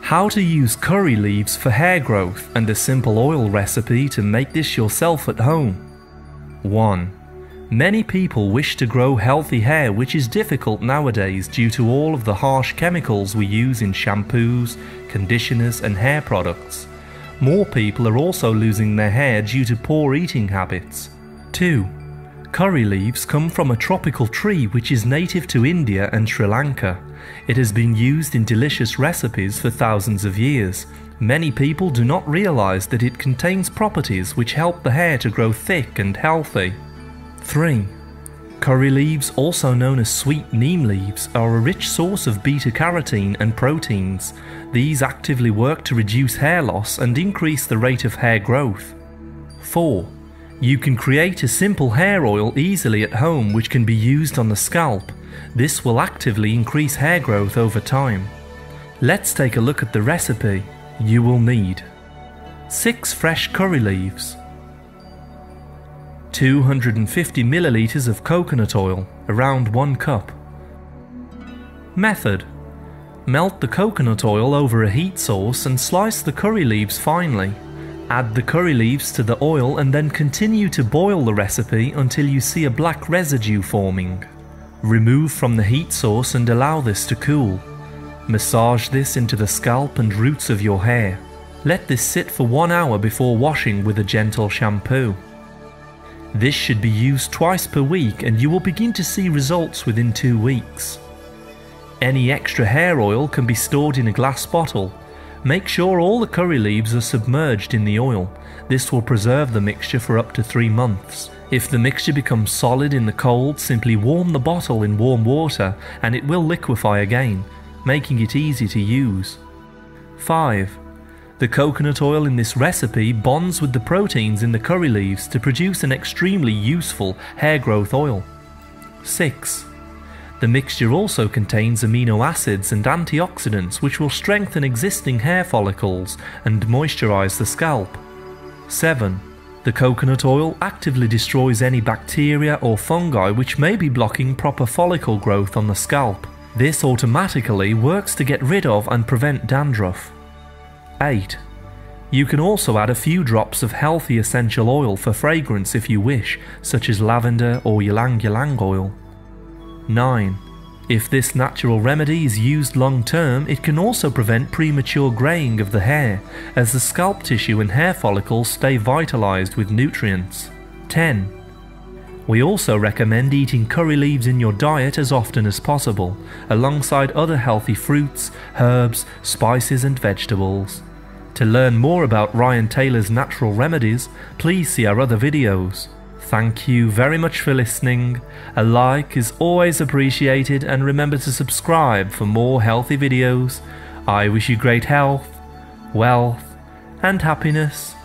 How to use curry leaves for hair growth and a simple oil recipe to make this yourself at home. 1. Many people wish to grow healthy hair, which is difficult nowadays due to all of the harsh chemicals we use in shampoos, conditioners and hair products. More people are also losing their hair due to poor eating habits. 2. Curry leaves come from a tropical tree which is native to India and Sri Lanka. It has been used in delicious recipes for thousands of years. Many people do not realize that it contains properties which help the hair to grow thick and healthy. 3. Curry leaves, also known as sweet neem leaves, are a rich source of beta-carotene and proteins. These actively work to reduce hair loss and increase the rate of hair growth. 4. You can create a simple hair oil easily at home which can be used on the scalp. This will actively increase hair growth over time. Let's take a look at the recipe. You will need 6 fresh curry leaves, 250 milliliters of coconut oil, around 1 cup. Method: melt the coconut oil over a heat source and slice the curry leaves finely. Add the curry leaves to the oil and then continue to boil the recipe until you see a black residue forming. Remove from the heat source and allow this to cool. Massage this into the scalp and roots of your hair. Let this sit for 1 hour before washing with a gentle shampoo. This should be used twice per week and you will begin to see results within 2 weeks. Any extra hair oil can be stored in a glass bottle. Make sure all the curry leaves are submerged in the oil. This will preserve the mixture for up to 3 months. If the mixture becomes solid in the cold, simply warm the bottle in warm water and it will liquefy again, making it easy to use. 5. The coconut oil in this recipe bonds with the proteins in the curry leaves to produce an extremely useful hair growth oil. 6. The mixture also contains amino acids and antioxidants which will strengthen existing hair follicles and moisturize the scalp. 7. The coconut oil actively destroys any bacteria or fungi which may be blocking proper follicle growth on the scalp. This automatically works to get rid of and prevent dandruff. 8. You can also add a few drops of healthy essential oil for fragrance if you wish, such as lavender or ylang oil. 9. If this natural remedy is used long term, it can also prevent premature graying of the hair, as the scalp tissue and hair follicles stay vitalised with nutrients. 10. We also recommend eating curry leaves in your diet as often as possible, alongside other healthy fruits, herbs, spices and vegetables. To learn more about Ryan Taylor's natural remedies, please see our other videos. Thank you very much for listening. A like is always appreciated and remember to subscribe for more healthy videos. I wish you great health, wealth and happiness.